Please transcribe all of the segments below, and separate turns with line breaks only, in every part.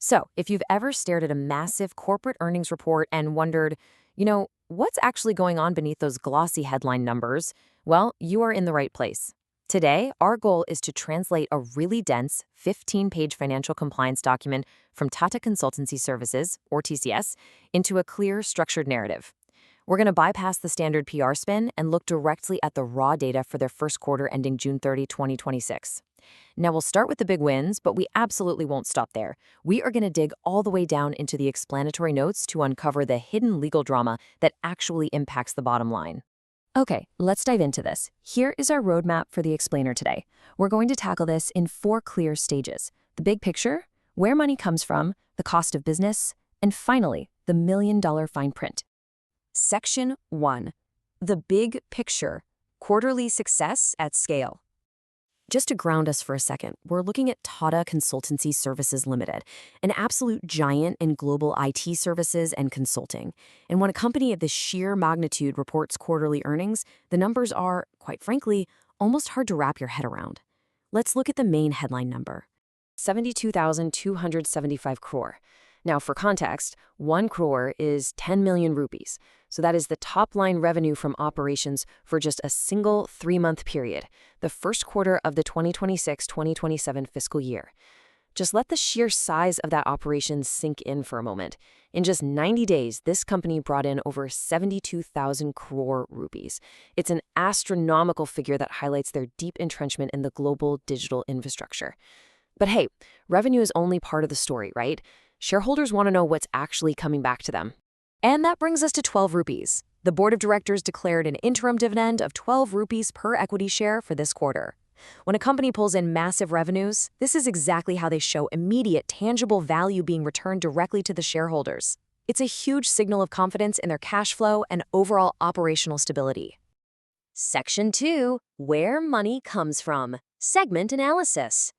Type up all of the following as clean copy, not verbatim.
So, if you've ever stared at a massive corporate earnings report and wondered, what's actually going on beneath those glossy headline numbers? Well, you are in the right place. Today, our goal is to translate a really dense 15-page financial compliance document from Tata Consultancy Services, or TCS, into a clear, structured narrative. We're going to bypass the standard PR spin and look directly at the raw data for their first quarter ending June 30, 2026. Now, we'll start with the big wins, but we absolutely won't stop there. We are going to dig all the way down into the explanatory notes to uncover the hidden legal drama that actually impacts the bottom line. Okay, let's dive into this. Here is our roadmap for the explainer today. We're going to tackle this in 4 clear stages: the big picture, where money comes from, the cost of business, and finally, the million-dollar fine print. Section 1. The big picture. Quarterly success at scale. Just to ground us for a second, we're looking at Tata Consultancy Services Limited, an absolute giant in global IT services and consulting. And when a company of this sheer magnitude reports quarterly earnings, the numbers are, quite frankly, almost hard to wrap your head around. Let's look at the main headline number: 72,275 crore. Now, for context, 1 crore is 10 million rupees. So that is the top-line revenue from operations for just a single 3-month period, the first quarter of the 2026-2027 fiscal year. Just let the sheer size of that operation sink in for a moment. In just 90 days, this company brought in over 72,000 crore rupees. It's an astronomical figure that highlights their deep entrenchment in the global digital infrastructure. But hey, revenue is only part of the story, right? Shareholders want to know what's actually coming back to them. And that brings us to 12 rupees. The board of directors declared an interim dividend of 12 rupees per equity share for this quarter. When a company pulls in massive revenues, this is exactly how they show immediate, tangible value being returned directly to the shareholders. It's a huge signal of confidence in their cash flow and overall operational stability. Section 2. Where money comes from. Segment analysis.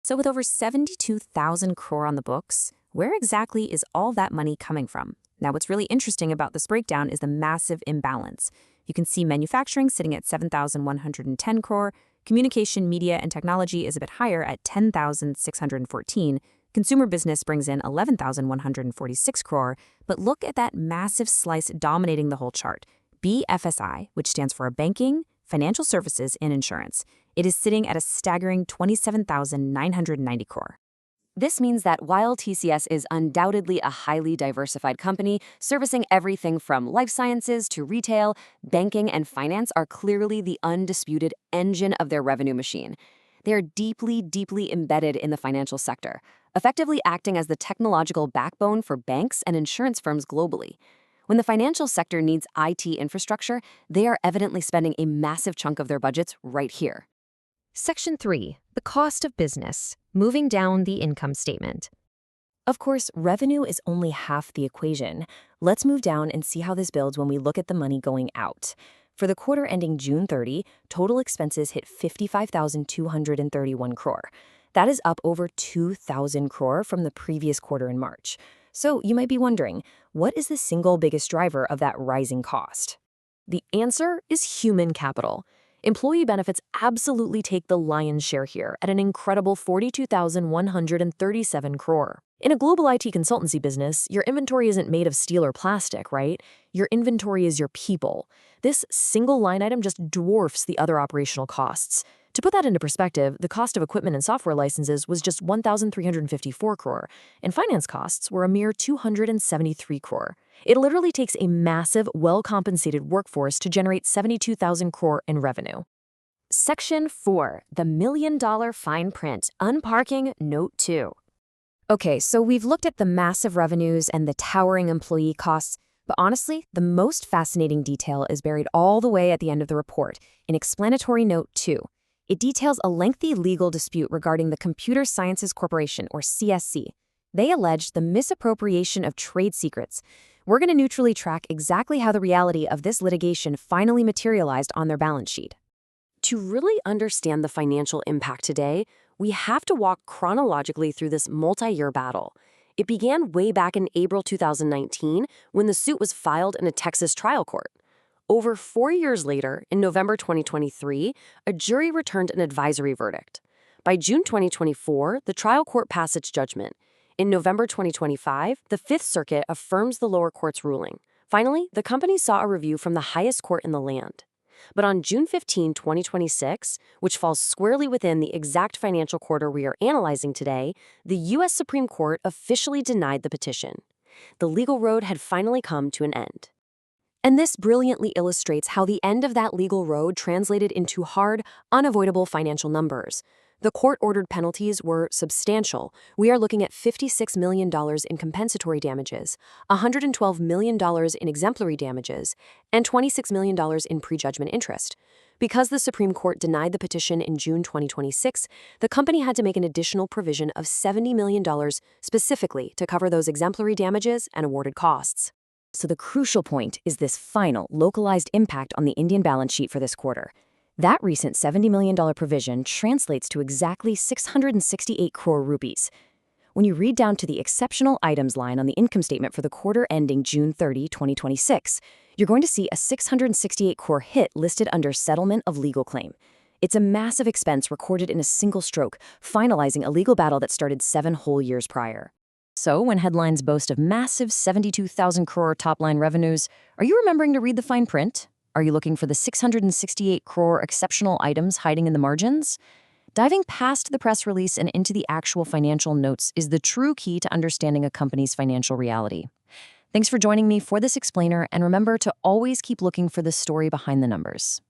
So with over 72,000 crore on the books, where exactly is all that money coming from? Now, what's really interesting about this breakdown is the massive imbalance. You can see manufacturing sitting at 7,110 crore, communication, media, and technology is a bit higher at 10,614, consumer business brings in 11,146 crore, but look at that massive slice dominating the whole chart, BFSI, which stands for banking, financial services, and insurance. It is sitting at a staggering 27,990 crore. This means that while TCS is undoubtedly a highly diversified company, servicing everything from life sciences to retail, banking and finance are clearly the undisputed engine of their revenue machine. They are deeply, deeply embedded in the financial sector, effectively acting as the technological backbone for banks and insurance firms globally. When the financial sector needs IT infrastructure, they are evidently spending a massive chunk of their budgets right here. Section 3. The cost of business. Moving down the income statement. Of course, revenue is only half the equation. Let's move down and see how this builds when we look at the money going out. For the quarter ending June 30, total expenses hit 55,231 crore. That is up over 2,000 crore from the previous quarter in March. So you might be wondering, what is the single biggest driver of that rising cost? The answer is human capital. Employee benefits absolutely take the lion's share here at an incredible 42,137 crore. In a global IT consultancy business, your inventory isn't made of steel or plastic, right? Your inventory is your people. This single line item just dwarfs the other operational costs. To put that into perspective, the cost of equipment and software licenses was just 1,354 crore, and finance costs were a mere 273 crore. It literally takes a massive, well-compensated workforce to generate 72,000 crore in revenue. Section 4. The million-dollar fine print. Unparking Note 2. Okay, so we've looked at the massive revenues and the towering employee costs, but honestly, the most fascinating detail is buried all the way at the end of the report, in Explanatory Note 2. It details a lengthy legal dispute regarding the Computer Sciences Corporation, or CSC. They alleged the misappropriation of trade secrets. We're going to neutrally track exactly how the reality of this litigation finally materialized on their balance sheet. To really understand the financial impact today, we have to walk chronologically through this multi-year battle. It began way back in April 2019 when the suit was filed in a Texas trial court. Over 4 years later, in November 2023, a jury returned an advisory verdict. By June 2024, the trial court passed its judgment. In November 2025, the Fifth Circuit affirms the lower court's ruling. Finally, the company saw a review from the highest court in the land. But on June 15, 2026, which falls squarely within the exact financial quarter we are analyzing today, the U.S. Supreme Court officially denied the petition. The legal road had finally come to an end. And this brilliantly illustrates how the end of that legal road translated into hard, unavoidable financial numbers. The court-ordered penalties were substantial. We are looking at $56 million in compensatory damages, $112 million in exemplary damages, and $26 million in prejudgment interest. Because the Supreme Court denied the petition in June 2026, the company had to make an additional provision of $70 million specifically to cover those exemplary damages and awarded costs. So the crucial point is this final, localized impact on the Indian balance sheet for this quarter. That recent $70 million provision translates to exactly 668 crore rupees. When you read down to the exceptional items line on the income statement for the quarter ending June 30, 2026, you're going to see a 668 crore hit listed under settlement of legal claim. It's a massive expense recorded in a single stroke, finalizing a legal battle that started 7 whole years prior. So, when headlines boast of massive 72,000 crore top-line revenues, are you remembering to read the fine print? Are you looking for the 668 crore exceptional items hiding in the margins? Diving past the press release and into the actual financial notes is the true key to understanding a company's financial reality. Thanks for joining me for this explainer, and remember to always keep looking for the story behind the numbers.